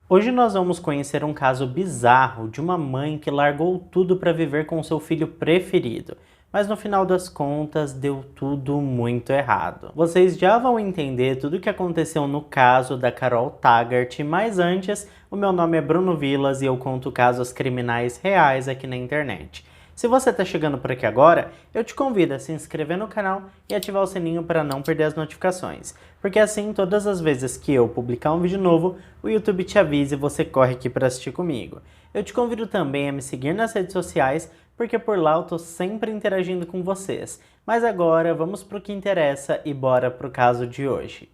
Hoje nós vamos conhecer um caso bizarro de uma mãe que largou tudo para viver com seu filho preferido, mas no final das contas deu tudo muito errado. Vocês já vão entender tudo o que aconteceu no caso da Carol Taggart, mas antes, o meu nome é Bruno Vilas e eu conto casos criminais reais aqui na internet. Se você está chegando por aqui agora, eu te convido a se inscrever no canal e ativar o sininho para não perder as notificações, porque assim todas as vezes que eu publicar um vídeo novo, o YouTube te avisa e você corre aqui para assistir comigo. Eu te convido também a me seguir nas redes sociais, porque por lá eu tô sempre interagindo com vocês. Mas agora vamos para o que interessa e bora pro caso de hoje.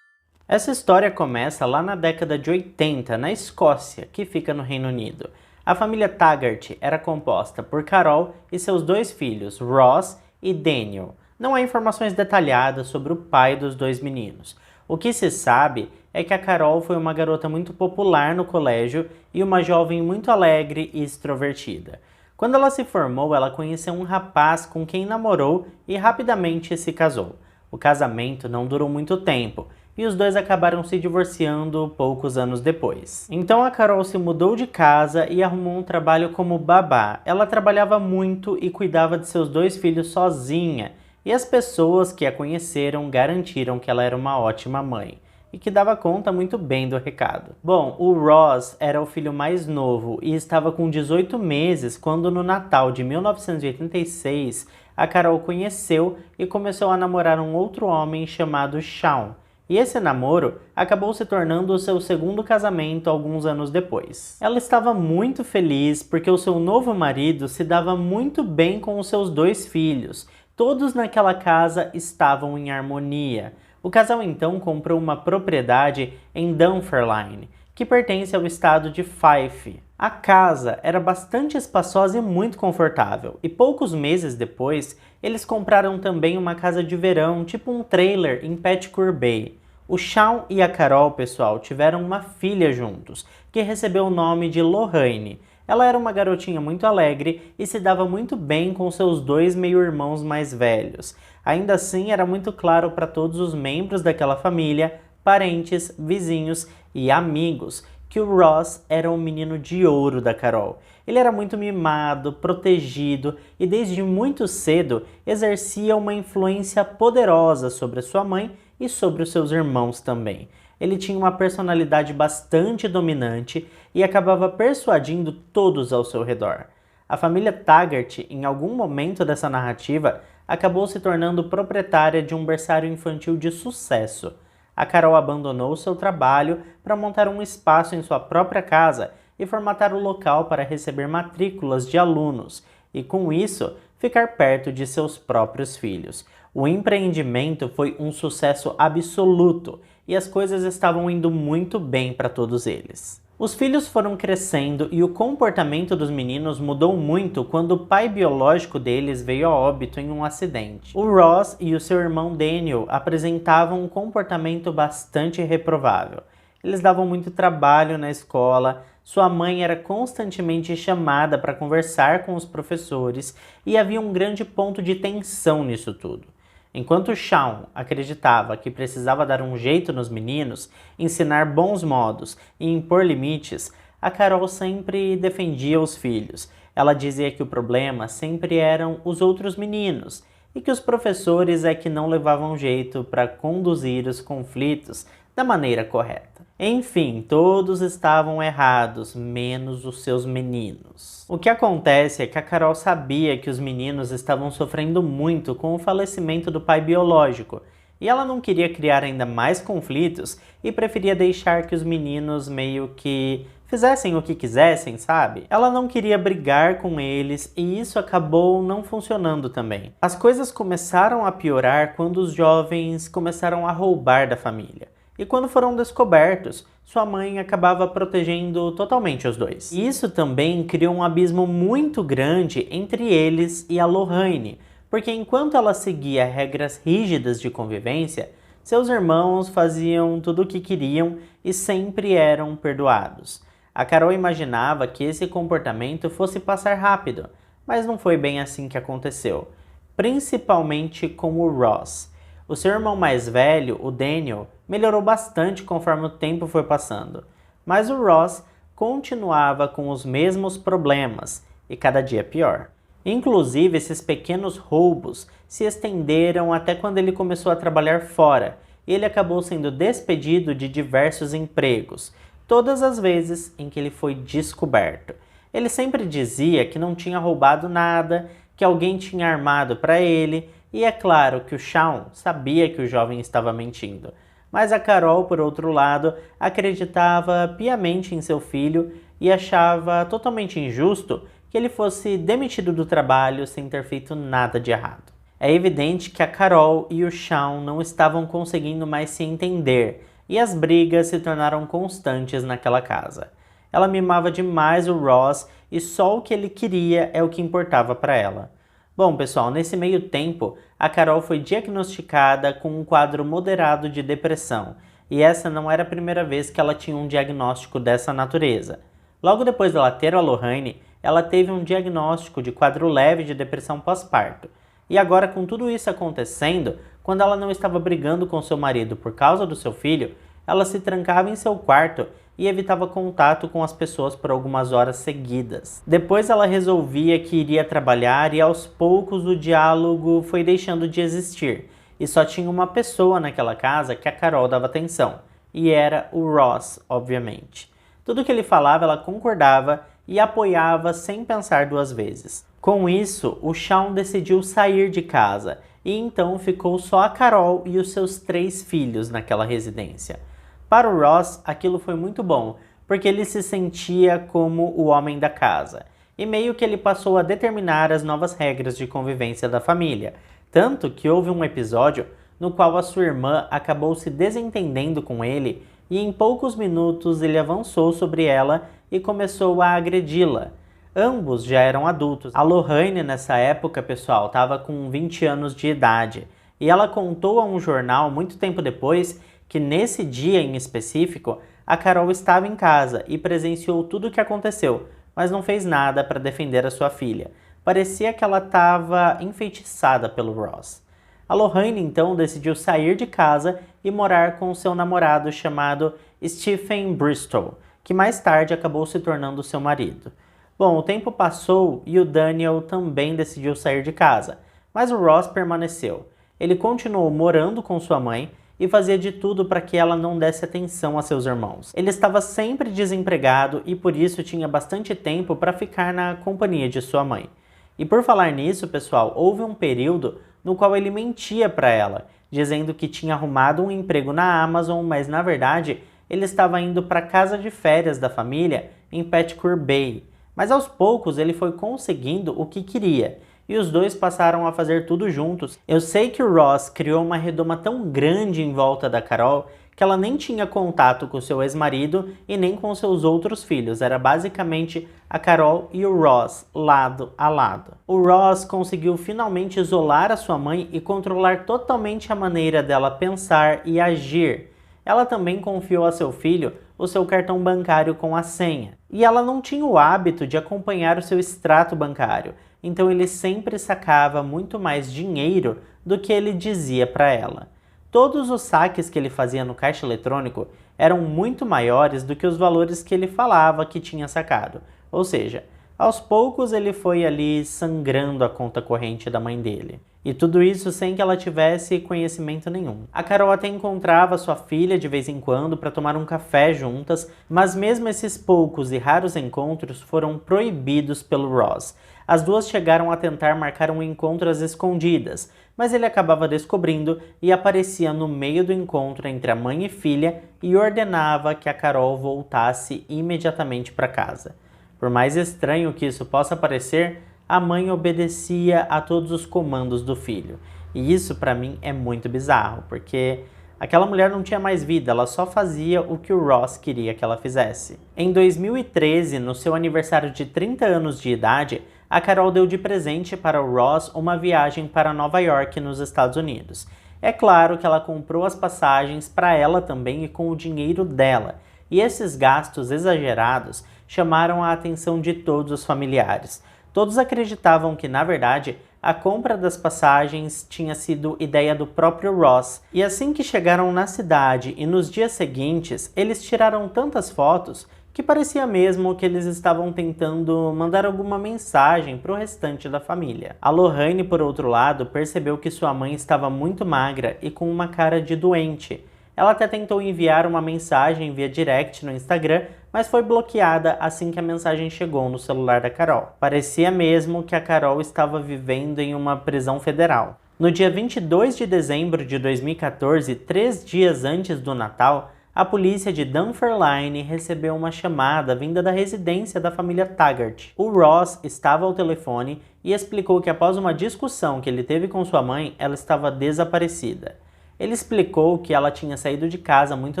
Essa história começa lá na década de 80, na Escócia, que fica no Reino Unido. A família Taggart era composta por Carol e seus dois filhos, Ross e Daniel. Não há informações detalhadas sobre o pai dos dois meninos. O que se sabe é que a Carol foi uma garota muito popular no colégio e uma jovem muito alegre e extrovertida. Quando ela se formou, ela conheceu um rapaz com quem namorou e rapidamente se casou. O casamento não durou muito tempo e os dois acabaram se divorciando poucos anos depois. Então a Carol se mudou de casa e arrumou um trabalho como babá. Ela trabalhava muito e cuidava de seus dois filhos sozinha, e as pessoas que a conheceram garantiram que ela era uma ótima mãe e que dava conta muito bem do recado. Bom, o Ross era o filho mais novo e estava com 18 meses quando no Natal de 1986 a Carol conheceu e começou a namorar um outro homem chamado Shawn. E esse namoro acabou se tornando o seu segundo casamento alguns anos depois. Ela estava muito feliz porque o seu novo marido se dava muito bem com os seus dois filhos. Todos naquela casa estavam em harmonia. O casal então comprou uma propriedade em Dunfermline, que pertence ao estado de Fife. A casa era bastante espaçosa e muito confortável, e poucos meses depois, eles compraram também uma casa de verão, tipo um trailer em Pettigrew Bay. O Shawn e a Carol, pessoal, tiveram uma filha juntos, que recebeu o nome de Lorraine. Ela era uma garotinha muito alegre e se dava muito bem com seus dois meio-irmãos mais velhos. Ainda assim, era muito claro para todos os membros daquela família, parentes, vizinhos e amigos, que o Ross era o menino de ouro da Carol. Ele era muito mimado, protegido e desde muito cedo exercia uma influência poderosa sobre a sua mãe e sobre os seus irmãos também. Ele tinha uma personalidade bastante dominante e acabava persuadindo todos ao seu redor. A família Taggart, em algum momento dessa narrativa, acabou se tornando proprietária de um berçário infantil de sucesso. A Carol abandonou seu trabalho para montar um espaço em sua própria casa e formatar o local para receber matrículas de alunos e, com isso, ficar perto de seus próprios filhos. O empreendimento foi um sucesso absoluto e as coisas estavam indo muito bem para todos eles. Os filhos foram crescendo e o comportamento dos meninos mudou muito quando o pai biológico deles veio a óbito em um acidente. O Ross e o seu irmão Daniel apresentavam um comportamento bastante reprovável. Eles davam muito trabalho na escola, sua mãe era constantemente chamada para conversar com os professores e havia um grande ponto de tensão nisso tudo. Enquanto Shawn acreditava que precisava dar um jeito nos meninos, ensinar bons modos e impor limites, a Carol sempre defendia os filhos. Ela dizia que o problema sempre eram os outros meninos e que os professores é que não levavam jeito para conduzir os conflitos da maneira correta. Enfim, todos estavam errados, menos os seus meninos. O que acontece é que a Carol sabia que os meninos estavam sofrendo muito com o falecimento do pai biológico, e ela não queria criar ainda mais conflitos e preferia deixar que os meninos meio que fizessem o que quisessem, sabe? Ela não queria brigar com eles e isso acabou não funcionando também. As coisas começaram a piorar quando os jovens começaram a roubar da família. E quando foram descobertos, sua mãe acabava protegendo totalmente os dois. E isso também criou um abismo muito grande entre eles e a Lorraine, porque enquanto ela seguia regras rígidas de convivência, seus irmãos faziam tudo o que queriam e sempre eram perdoados. A Carol imaginava que esse comportamento fosse passar rápido, mas não foi bem assim que aconteceu, principalmente com o Ross. O seu irmão mais velho, o Daniel, melhorou bastante conforme o tempo foi passando, mas o Ross continuava com os mesmos problemas e cada dia pior. Inclusive, esses pequenos roubos se estenderam até quando ele começou a trabalhar fora e ele acabou sendo despedido de diversos empregos, todas as vezes em que ele foi descoberto. Ele sempre dizia que não tinha roubado nada, que alguém tinha armado para ele, e é claro que o Shawn sabia que o jovem estava mentindo. Mas a Carol, por outro lado, acreditava piamente em seu filho e achava totalmente injusto que ele fosse demitido do trabalho sem ter feito nada de errado. É evidente que a Carol e o Shawn não estavam conseguindo mais se entender e as brigas se tornaram constantes naquela casa. Ela mimava demais o Ross e só o que ele queria é o que importava para ela. Bom, pessoal, nesse meio tempo, a Carol foi diagnosticada com um quadro moderado de depressão, e essa não era a primeira vez que ela tinha um diagnóstico dessa natureza. Logo depois dela ter a Lorraine, ela teve um diagnóstico de quadro leve de depressão pós-parto. E agora, com tudo isso acontecendo, quando ela não estava brigando com seu marido por causa do seu filho, ela se trancava em seu quarto e evitava contato com as pessoas por algumas horas seguidas. Depois ela resolvia que iria trabalhar e aos poucos o diálogo foi deixando de existir. E só tinha uma pessoa naquela casa que a Carol dava atenção. E era o Ross, obviamente. Tudo que ele falava ela concordava e apoiava sem pensar duas vezes. Com isso, o Shawn decidiu sair de casa e então ficou só a Carol e os seus 3 filhos naquela residência. Para o Ross, aquilo foi muito bom, porque ele se sentia como o homem da casa, e meio que ele passou a determinar as novas regras de convivência da família, tanto que houve um episódio no qual a sua irmã acabou se desentendendo com ele e em poucos minutos ele avançou sobre ela e começou a agredi-la. Ambos já eram adultos. A Lorraine nessa época, pessoal, estava com 20 anos de idade, e ela contou a um jornal muito tempo depois que nesse dia em específico, a Carol estava em casa e presenciou tudo o que aconteceu, mas não fez nada para defender a sua filha. Parecia que ela estava enfeitiçada pelo Ross. A Lorraine então decidiu sair de casa e morar com seu namorado chamado Stephen Bristol, que mais tarde acabou se tornando seu marido. Bom, o tempo passou e o Daniel também decidiu sair de casa, mas o Ross permaneceu. Ele continuou morando com sua mãe e fazia de tudo para que ela não desse atenção a seus irmãos. Ele estava sempre desempregado e por isso tinha bastante tempo para ficar na companhia de sua mãe. E por falar nisso, pessoal, houve um período no qual ele mentia para ela, dizendo que tinha arrumado um emprego na Amazon, mas na verdade ele estava indo para a casa de férias da família em Pettigrew Bay. Mas aos poucos ele foi conseguindo o que queria, e os dois passaram a fazer tudo juntos. Eu sei que o Ross criou uma redoma tão grande em volta da Carol que ela nem tinha contato com seu ex-marido e nem com seus outros filhos. Era basicamente a Carol e o Ross, lado a lado. O Ross conseguiu finalmente isolar a sua mãe e controlar totalmente a maneira dela pensar e agir. Ela também confiou a seu filho o seu cartão bancário com a senha. E ela não tinha o hábito de acompanhar o seu extrato bancário, então ele sempre sacava muito mais dinheiro do que ele dizia para ela. Todos os saques que ele fazia no caixa eletrônico eram muito maiores do que os valores que ele falava que tinha sacado. Ou seja, aos poucos ele foi ali sangrando a conta corrente da mãe dele. E tudo isso sem que ela tivesse conhecimento nenhum. A Carol até encontrava sua filha de vez em quando para tomar um café juntas, mas mesmo esses poucos e raros encontros foram proibidos pelo Ross. As duas chegaram a tentar marcar um encontro às escondidas, mas ele acabava descobrindo e aparecia no meio do encontro entre a mãe e filha e ordenava que a Carol voltasse imediatamente para casa. Por mais estranho que isso possa parecer, a mãe obedecia a todos os comandos do filho. E isso para mim é muito bizarro, porque aquela mulher não tinha mais vida, ela só fazia o que o Ross queria que ela fizesse. Em 2013, no seu aniversário de 30 anos de idade, a Carol deu de presente para o Ross uma viagem para Nova York, nos Estados Unidos. É claro que ela comprou as passagens para ela também e com o dinheiro dela. E esses gastos exagerados chamaram a atenção de todos os familiares. Todos acreditavam que, na verdade, a compra das passagens tinha sido ideia do próprio Ross, e assim que chegaram na cidade e nos dias seguintes, eles tiraram tantas fotos que parecia mesmo que eles estavam tentando mandar alguma mensagem para o restante da família. A Lorraine, por outro lado, percebeu que sua mãe estava muito magra e com uma cara de doente. Ela até tentou enviar uma mensagem via direct no Instagram, mas foi bloqueada assim que a mensagem chegou no celular da Carol. Parecia mesmo que a Carol estava vivendo em uma prisão federal. No dia 22 de dezembro de 2014, 3 dias antes do Natal, a polícia de Dunfermline recebeu uma chamada vinda da residência da família Taggart. O Ross estava ao telefone e explicou que após uma discussão que ele teve com sua mãe, ela estava desaparecida. Ele explicou que ela tinha saído de casa muito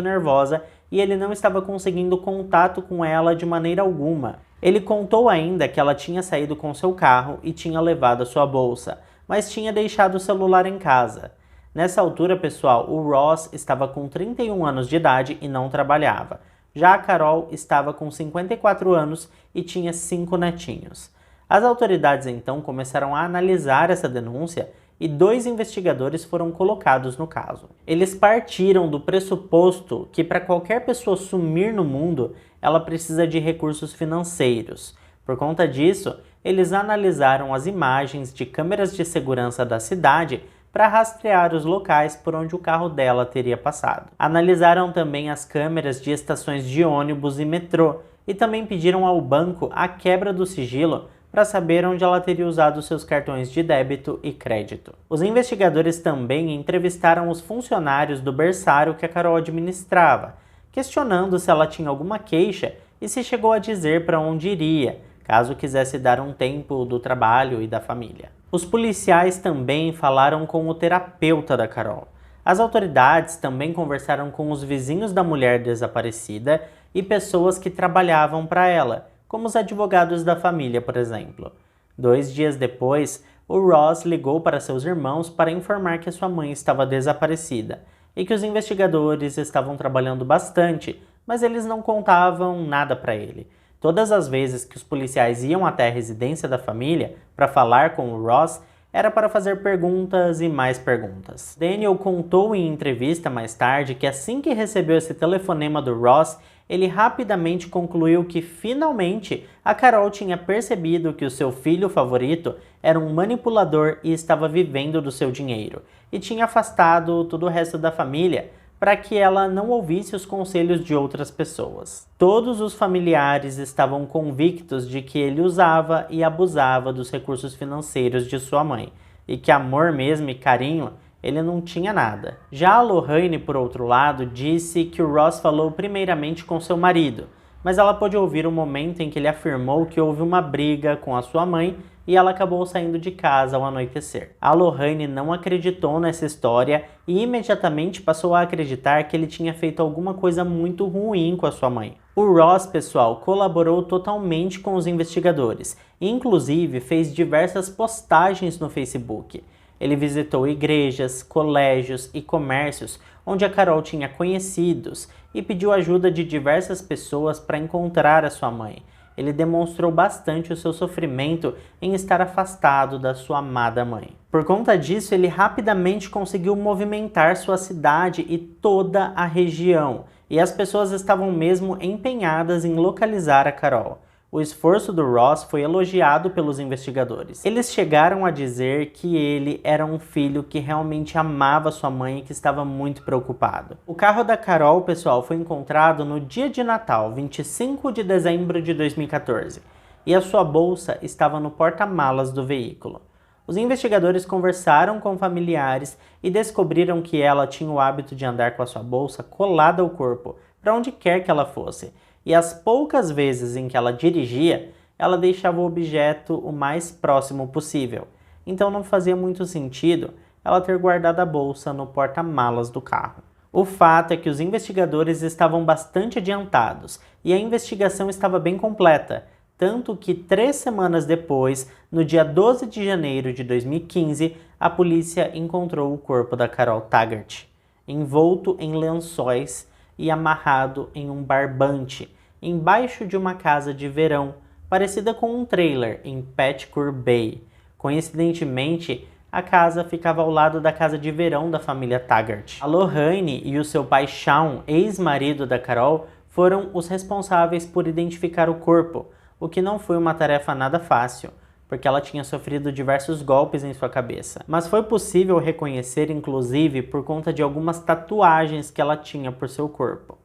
nervosa e ele não estava conseguindo contato com ela de maneira alguma. Ele contou ainda que ela tinha saído com seu carro e tinha levado a sua bolsa, mas tinha deixado o celular em casa. Nessa altura, pessoal, o Ross estava com 31 anos de idade e não trabalhava. Já a Carol estava com 54 anos e tinha 5 netinhos. As autoridades então começaram a analisar essa denúncia e 2 investigadores foram colocados no caso. Eles partiram do pressuposto que para qualquer pessoa sumir no mundo, ela precisa de recursos financeiros. Por conta disso, eles analisaram as imagens de câmeras de segurança da cidade para rastrear os locais por onde o carro dela teria passado. Analisaram também as câmeras de estações de ônibus e metrô e também pediram ao banco a quebra do sigilo para saber onde ela teria usado seus cartões de débito e crédito. Os investigadores também entrevistaram os funcionários do berçário que a Carol administrava, questionando se ela tinha alguma queixa e se chegou a dizer para onde iria, caso quisesse dar um tempo do trabalho e da família. Os policiais também falaram com o terapeuta da Carol. As autoridades também conversaram com os vizinhos da mulher desaparecida e pessoas que trabalhavam para ela, como os advogados da família, por exemplo. 2 dias depois, o Ross ligou para seus irmãos para informar que a sua mãe estava desaparecida e que os investigadores estavam trabalhando bastante, mas eles não contavam nada para ele. Todas as vezes que os policiais iam até a residência da família para falar com o Ross, era para fazer perguntas e mais perguntas. Daniel contou em entrevista mais tarde que assim que recebeu esse telefonema do Ross, ele rapidamente concluiu que finalmente a Carol tinha percebido que o seu filho favorito era um manipulador e estava vivendo do seu dinheiro, e tinha afastado todo o resto da família para que ela não ouvisse os conselhos de outras pessoas. Todos os familiares estavam convictos de que ele usava e abusava dos recursos financeiros de sua mãe, e que amor mesmo e carinho ele não tinha nada. Já a Lorraine, por outro lado, disse que o Ross falou primeiramente com seu marido, mas ela pôde ouvir o momento em que ele afirmou que houve uma briga com a sua mãe e ela acabou saindo de casa ao anoitecer. A Lorraine não acreditou nessa história e imediatamente passou a acreditar que ele tinha feito alguma coisa muito ruim com a sua mãe. O Ross, pessoal, colaborou totalmente com os investigadores e inclusive fez diversas postagens no Facebook. Ele visitou igrejas, colégios e comércios onde a Carol tinha conhecidos e pediu ajuda de diversas pessoas para encontrar a sua mãe. Ele demonstrou bastante o seu sofrimento em estar afastado da sua amada mãe. Por conta disso, ele rapidamente conseguiu movimentar sua cidade e toda a região, e as pessoas estavam mesmo empenhadas em localizar a Carol. O esforço do Ross foi elogiado pelos investigadores. Eles chegaram a dizer que ele era um filho que realmente amava sua mãe e que estava muito preocupado. O carro da Carol, pessoal, foi encontrado no dia de Natal, 25 de dezembro de 2014, e a sua bolsa estava no porta-malas do veículo. Os investigadores conversaram com familiares e descobriram que ela tinha o hábito de andar com a sua bolsa colada ao corpo, para onde quer que ela fosse. E as poucas vezes em que ela dirigia, ela deixava o objeto o mais próximo possível. Então não fazia muito sentido ela ter guardado a bolsa no porta-malas do carro. O fato é que os investigadores estavam bastante adiantados e a investigação estava bem completa, tanto que 3 semanas depois, no dia 12 de janeiro de 2015, a polícia encontrou o corpo da Carol Taggart, envolto em lençóis e amarrado em um barbante, embaixo de uma casa de verão, parecida com um trailer em Pettigrew Bay. Coincidentemente, a casa ficava ao lado da casa de verão da família Taggart. A Lorraine e o seu pai Shawn, ex-marido da Carol, foram os responsáveis por identificar o corpo, o que não foi uma tarefa nada fácil, porque ela tinha sofrido diversos golpes em sua cabeça. Mas foi possível reconhecer, inclusive, por conta de algumas tatuagens que ela tinha por seu corpo.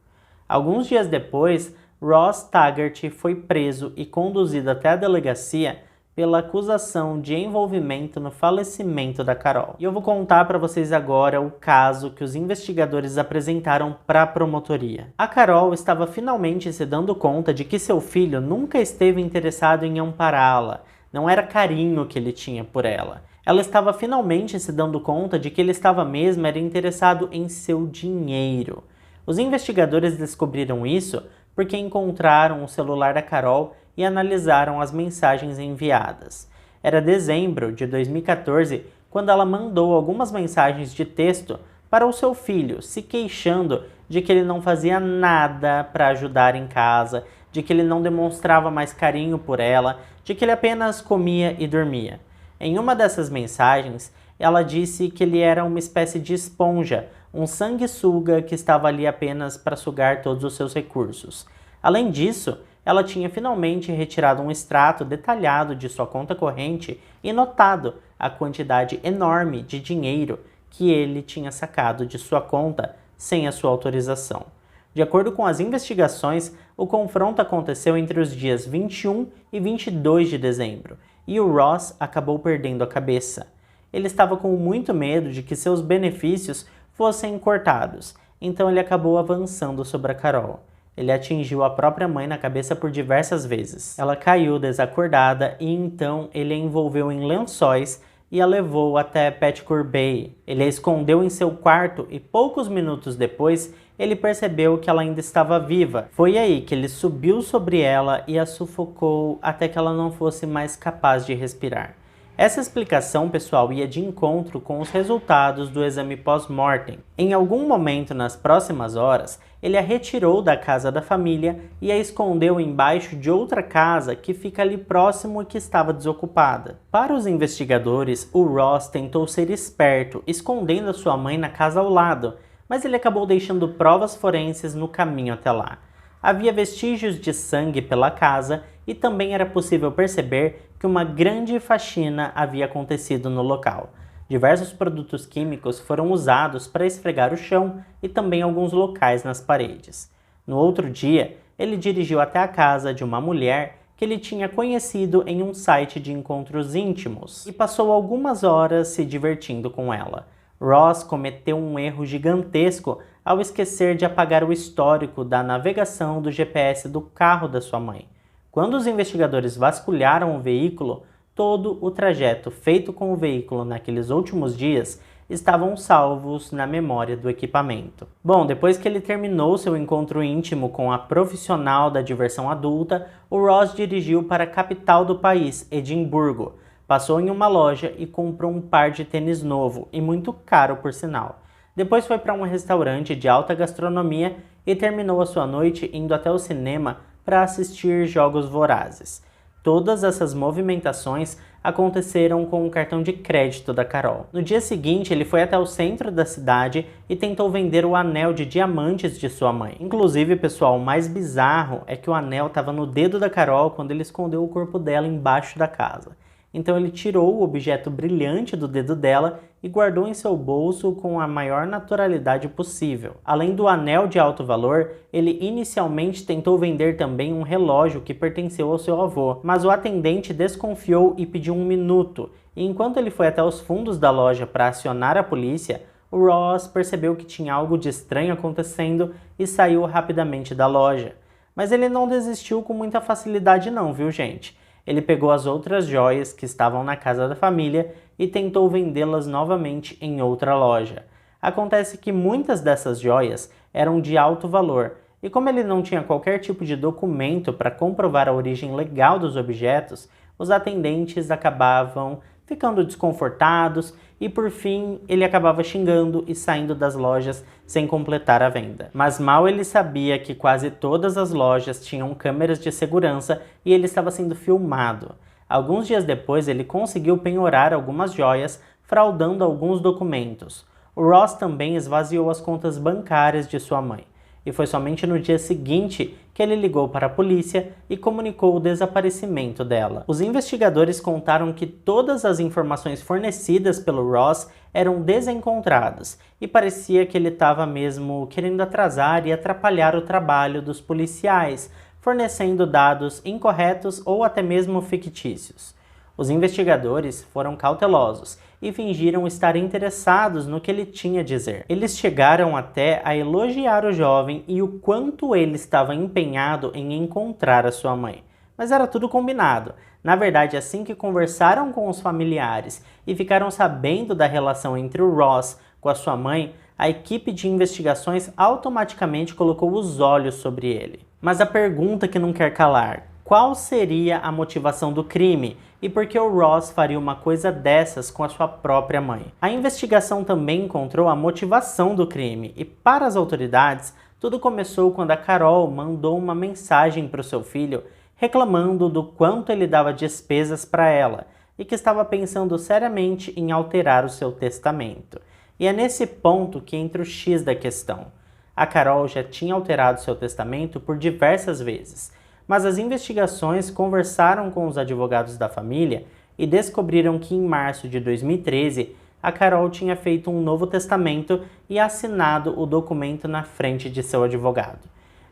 Alguns dias depois, Ross Taggart foi preso e conduzido até a delegacia pela acusação de envolvimento no falecimento da Carol. E eu vou contar para vocês agora o caso que os investigadores apresentaram para a promotoria. A Carol estava finalmente se dando conta de que seu filho nunca esteve interessado em ampará-la, não era carinho que ele tinha por ela. Ela estava finalmente se dando conta de que ele estava mesmo interessado em seu dinheiro. Os investigadores descobriram isso porque encontraram o celular da Carol e analisaram as mensagens enviadas. Era dezembro de 2014 quando ela mandou algumas mensagens de texto para o seu filho, se queixando de que ele não fazia nada para ajudar em casa, de que ele não demonstrava mais carinho por ela, de que ele apenas comia e dormia. Em uma dessas mensagens, ela disse que ele era uma espécie de esponja, um sanguessuga que estava ali apenas para sugar todos os seus recursos. Além disso, ela tinha finalmente retirado um extrato detalhado de sua conta corrente e notado a quantidade enorme de dinheiro que ele tinha sacado de sua conta sem a sua autorização. De acordo com as investigações, o confronto aconteceu entre os dias 21 e 22 de dezembro, e o Ross acabou perdendo a cabeça. Ele estava com muito medo de que seus benefícios fossem cortados, então ele acabou avançando sobre a Carol. Ele atingiu a própria mãe na cabeça por diversas vezes. Ela caiu desacordada e então ele a envolveu em lençóis e a levou até Pettigrew Bay. Ele a escondeu em seu quarto e poucos minutos depois ele percebeu que ela ainda estava viva. Foi aí que ele subiu sobre ela e a sufocou até que ela não fosse mais capaz de respirar. Essa explicação, pessoal, ia de encontro com os resultados do exame pós-mortem. Em algum momento nas próximas horas, ele a retirou da casa da família e a escondeu embaixo de outra casa que fica ali próximo e que estava desocupada. Para os investigadores, o Ross tentou ser esperto, escondendo a sua mãe na casa ao lado, mas ele acabou deixando provas forenses no caminho até lá. Havia vestígios de sangue pela casa e também era possível perceber que uma grande faxina havia acontecido no local. Diversos produtos químicos foram usados para esfregar o chão e também alguns locais nas paredes. No outro dia, ele dirigiu até a casa de uma mulher que ele tinha conhecido em um site de encontros íntimos e passou algumas horas se divertindo com ela. Ross cometeu um erro gigantesco ao esquecer de apagar o histórico da navegação do GPS do carro da sua mãe. Quando os investigadores vasculharam o veículo, todo o trajeto feito com o veículo naqueles últimos dias estavam salvos na memória do equipamento. Bom, depois que ele terminou seu encontro íntimo com a profissional da diversão adulta, o Ross dirigiu para a capital do país, Edimburgo. Passou em uma loja e comprou um par de tênis novo, e muito caro por sinal. Depois foi para um restaurante de alta gastronomia e terminou a sua noite indo até o cinema para assistir Jogos Vorazes. Todas essas movimentações aconteceram com o cartão de crédito da Carol. No dia seguinte, ele foi até o centro da cidade e tentou vender o anel de diamantes de sua mãe. Inclusive, pessoal, o mais bizarro é que o anel estava no dedo da Carol quando ele escondeu o corpo dela embaixo da casa. Então ele tirou o objeto brilhante do dedo dela e guardou em seu bolso com a maior naturalidade possível. Além do anel de alto valor, ele inicialmente tentou vender também um relógio que pertenceu ao seu avô, mas o atendente desconfiou e pediu um minuto, e enquanto ele foi até os fundos da loja para acionar a polícia, o Ross percebeu que tinha algo de estranho acontecendo e saiu rapidamente da loja. Mas ele não desistiu com muita facilidade não, viu gente? Ele pegou as outras joias que estavam na casa da família e tentou vendê-las novamente em outra loja. Acontece que muitas dessas joias eram de alto valor, e como ele não tinha qualquer tipo de documento para comprovar a origem legal dos objetos, os atendentes acabavam ficando desconfortados e por fim ele acabava xingando e saindo das lojas sem completar a venda. Mas mal ele sabia que quase todas as lojas tinham câmeras de segurança e ele estava sendo filmado. Alguns dias depois ele conseguiu penhorar algumas joias, fraudando alguns documentos. O Ross também esvaziou as contas bancárias de sua mãe. E foi somente no dia seguinte que ele ligou para a polícia e comunicou o desaparecimento dela. Os investigadores contaram que todas as informações fornecidas pelo Ross eram desencontradas e parecia que ele estava mesmo querendo atrasar e atrapalhar o trabalho dos policiais, fornecendo dados incorretos ou até mesmo fictícios. Os investigadores foram cautelosos e fingiram estar interessados no que ele tinha a dizer. Eles chegaram até a elogiar o jovem e o quanto ele estava empenhado em encontrar a sua mãe. Mas era tudo combinado. Na verdade, assim que conversaram com os familiares e ficaram sabendo da relação entre o Ross com a sua mãe, a equipe de investigações automaticamente colocou os olhos sobre ele. Mas a pergunta que não quer calar: qual seria a motivação do crime e por que o Ross faria uma coisa dessas com a sua própria mãe? A investigação também encontrou a motivação do crime e, para as autoridades, tudo começou quando a Carol mandou uma mensagem para o seu filho reclamando do quanto ele dava despesas para ela e que estava pensando seriamente em alterar o seu testamento. E é nesse ponto que entra o X da questão. A Carol já tinha alterado seu testamento por diversas vezes, mas as investigações conversaram com os advogados da família e descobriram que em março de 2013, a Carol tinha feito um novo testamento e assinado o documento na frente de seu advogado.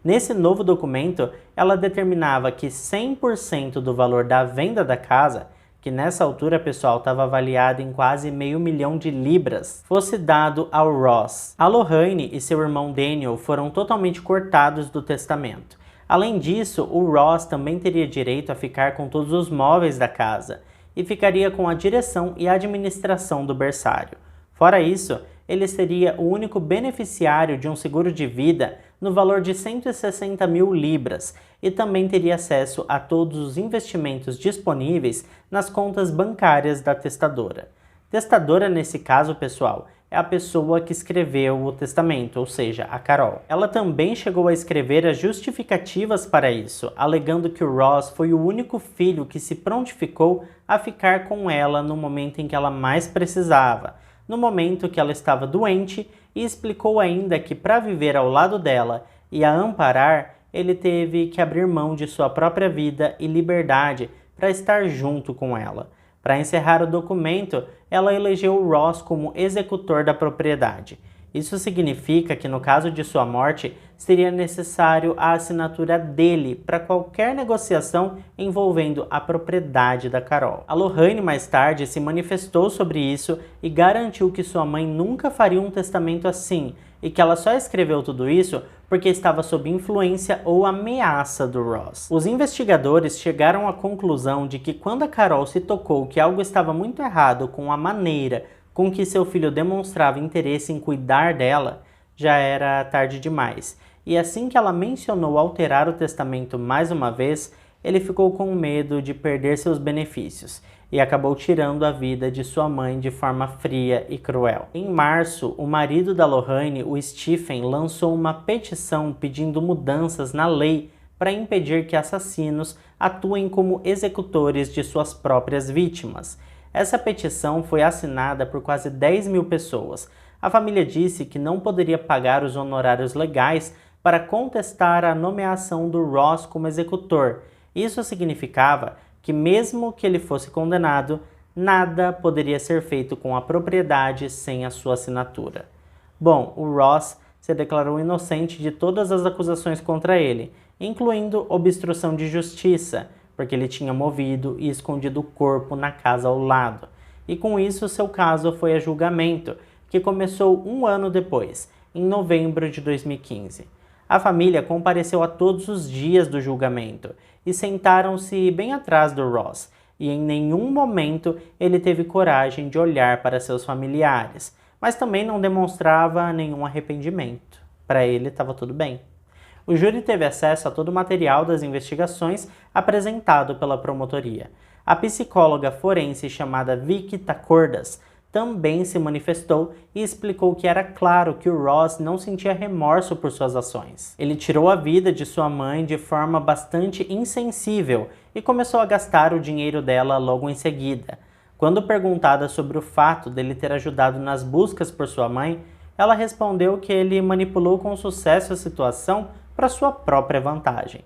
Nesse novo documento, ela determinava que 100% do valor da venda da casa, que nessa altura, pessoal, estava avaliado em quase $500 mil de libras, fosse dado ao Ross. A Lorraine e seu irmão Daniel foram totalmente cortados do testamento. Além disso, o Ross também teria direito a ficar com todos os móveis da casa e ficaria com a direção e administração do berçário. Fora isso, ele seria o único beneficiário de um seguro de vida no valor de 160 mil libras e também teria acesso a todos os investimentos disponíveis nas contas bancárias da testadora. Testadora, nesse caso, pessoal, é a pessoa que escreveu o testamento, ou seja, a Carol. Ela também chegou a escrever as justificativas para isso, alegando que o Ross foi o único filho que se prontificou a ficar com ela no momento em que ela mais precisava, no momento que ela estava doente, e explicou ainda que para viver ao lado dela e a amparar, ele teve que abrir mão de sua própria vida e liberdade para estar junto com ela. Para encerrar o documento, ela elegeu o Ross como executor da propriedade. Isso significa que no caso de sua morte, seria necessário a assinatura dele para qualquer negociação envolvendo a propriedade da Carol. A Lorraine mais tarde se manifestou sobre isso e garantiu que sua mãe nunca faria um testamento assim e que ela só escreveu tudo isso porque estava sob influência ou ameaça do Ross. Os investigadores chegaram à conclusão de que quando a Carol se tocou que algo estava muito errado com a maneira com que seu filho demonstrava interesse em cuidar dela, já era tarde demais. E assim que ela mencionou alterar o testamento mais uma vez, ele ficou com medo de perder seus benefícios e acabou tirando a vida de sua mãe de forma fria e cruel. Em março, o marido da Lorraine, o Stephen, lançou uma petição pedindo mudanças na lei para impedir que assassinos atuem como executores de suas próprias vítimas. Essa petição foi assinada por quase 10 mil pessoas. A família disse que não poderia pagar os honorários legais para contestar a nomeação do Ross como executor. Isso significava que mesmo que ele fosse condenado, nada poderia ser feito com a propriedade sem a sua assinatura. Bom, o Ross se declarou inocente de todas as acusações contra ele, incluindo obstrução de justiça, porque ele tinha movido e escondido o corpo na casa ao lado. E com isso, seu caso foi a julgamento, que começou um ano depois, em novembro de 2015. A família compareceu a todos os dias do julgamento e sentaram-se bem atrás do Ross, e em nenhum momento ele teve coragem de olhar para seus familiares, mas também não demonstrava nenhum arrependimento. Para ele estava tudo bem. O júri teve acesso a todo o material das investigações apresentado pela promotoria. A psicóloga forense chamada Vicky Tacordas também se manifestou e explicou que era claro que o Ross não sentia remorso por suas ações. Ele tirou a vida de sua mãe de forma bastante insensível e começou a gastar o dinheiro dela logo em seguida. Quando perguntada sobre o fato dele ter ajudado nas buscas por sua mãe, ela respondeu que ele manipulou com sucesso a situação para sua própria vantagem.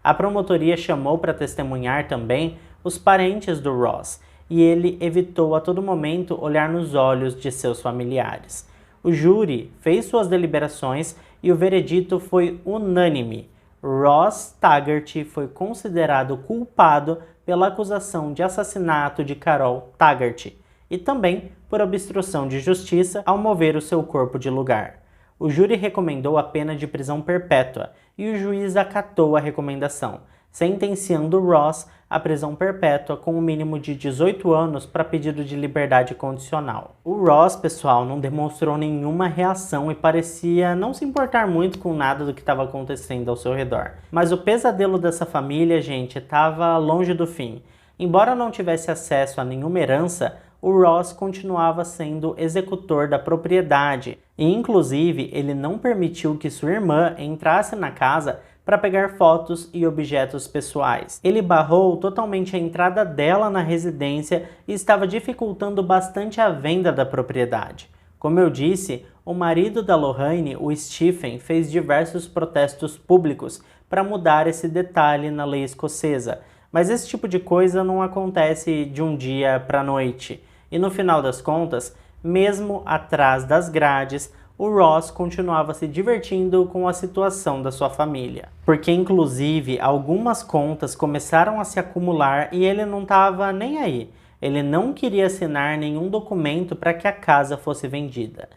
A promotoria chamou para testemunhar também os parentes do Ross, e ele evitou a todo momento olhar nos olhos de seus familiares. O júri fez suas deliberações e o veredito foi unânime. Ross Taggart foi considerado culpado pela acusação de assassinato de Carol Taggart e também por obstrução de justiça ao mover o seu corpo de lugar. O júri recomendou a pena de prisão perpétua e o juiz acatou a recomendação, sentenciando Ross à prisão perpétua com um mínimo de 18 anos para pedido de liberdade condicional. O Ross, pessoal, não demonstrou nenhuma reação e parecia não se importar muito com nada do que estava acontecendo ao seu redor. Mas o pesadelo dessa família, gente, estava longe do fim. Embora não tivesse acesso a nenhuma herança, o Ross continuava sendo executor da propriedade e, inclusive, ele não permitiu que sua irmã entrasse na casa para pegar fotos e objetos pessoais. Ele barrou totalmente a entrada dela na residência e estava dificultando bastante a venda da propriedade. Como eu disse, o marido da Lorraine, o Stephen, fez diversos protestos públicos para mudar esse detalhe na lei escocesa, mas esse tipo de coisa não acontece de um dia para a noite. E no final das contas, mesmo atrás das grades, o Ross continuava se divertindo com a situação da sua família. Porque, inclusive, algumas contas começaram a se acumular e ele não estava nem aí. Ele não queria assinar nenhum documento para que a casa fosse vendida.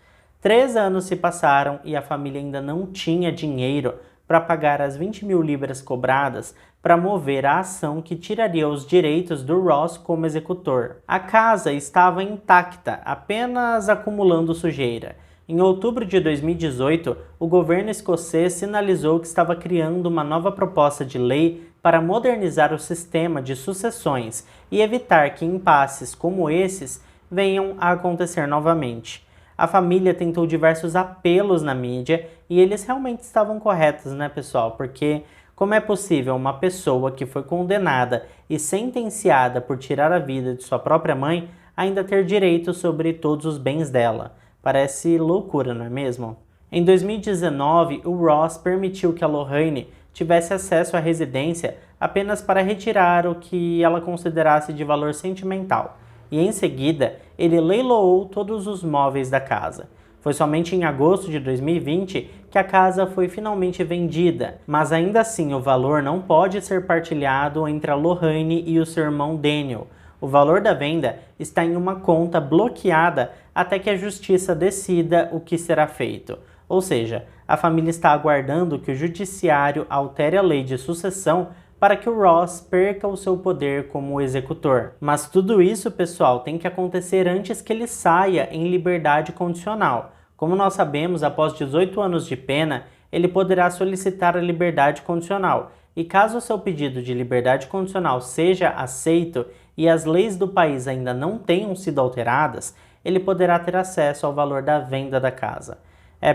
3 anos se passaram e a família ainda não tinha dinheiro para pagar as 20 mil libras cobradas para mover a ação que tiraria os direitos do Ross como executor. A casa estava intacta, apenas acumulando sujeira. Em outubro de 2018, o governo escocês sinalizou que estava criando uma nova proposta de lei para modernizar o sistema de sucessões e evitar que impasses como esses venham a acontecer novamente. A família tentou diversos apelos na mídia e eles realmente estavam corretos, né, pessoal? Porque como é possível uma pessoa que foi condenada e sentenciada por tirar a vida de sua própria mãe ainda ter direito sobre todos os bens dela? Parece loucura, não é mesmo? Em 2019, o Ross permitiu que a Lorraine tivesse acesso à residência apenas para retirar o que ela considerasse de valor sentimental. E em seguida, ele leiloou todos os móveis da casa. Foi somente em agosto de 2020 que a casa foi finalmente vendida, mas ainda assim o valor não pode ser partilhado entre a Lorraine e o seu irmão Daniel. O valor da venda está em uma conta bloqueada até que a justiça decida o que será feito. Ou seja, a família está aguardando que o judiciário altere a lei de sucessão para que o Ross perca o seu poder como executor. Mas tudo isso, pessoal, tem que acontecer antes que ele saia em liberdade condicional. Como nós sabemos, após 18 anos de pena, ele poderá solicitar a liberdade condicional. E caso o seu pedido de liberdade condicional seja aceito e as leis do país ainda não tenham sido alteradas, ele poderá ter acesso ao valor da venda da casa.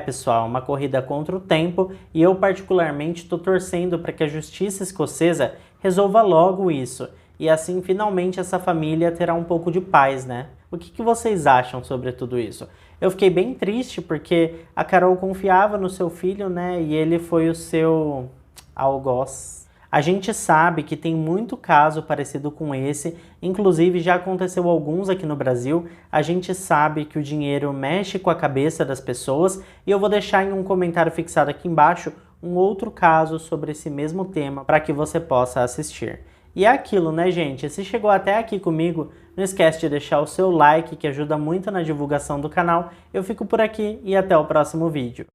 Pessoal, uma corrida contra o tempo e eu particularmente estou torcendo para que a justiça escocesa resolva logo isso e assim finalmente essa família terá um pouco de paz, né? O que vocês acham sobre tudo isso? Eu fiquei bem triste porque a Carol confiava no seu filho, né? E ele foi o seu algoz. A gente sabe que tem muito caso parecido com esse, inclusive já aconteceu alguns aqui no Brasil. A gente sabe que o dinheiro mexe com a cabeça das pessoas e eu vou deixar em um comentário fixado aqui embaixo um outro caso sobre esse mesmo tema para que você possa assistir. E é aquilo, né, gente? Se chegou até aqui comigo, não esquece de deixar o seu like que ajuda muito na divulgação do canal. Eu fico por aqui e até o próximo vídeo.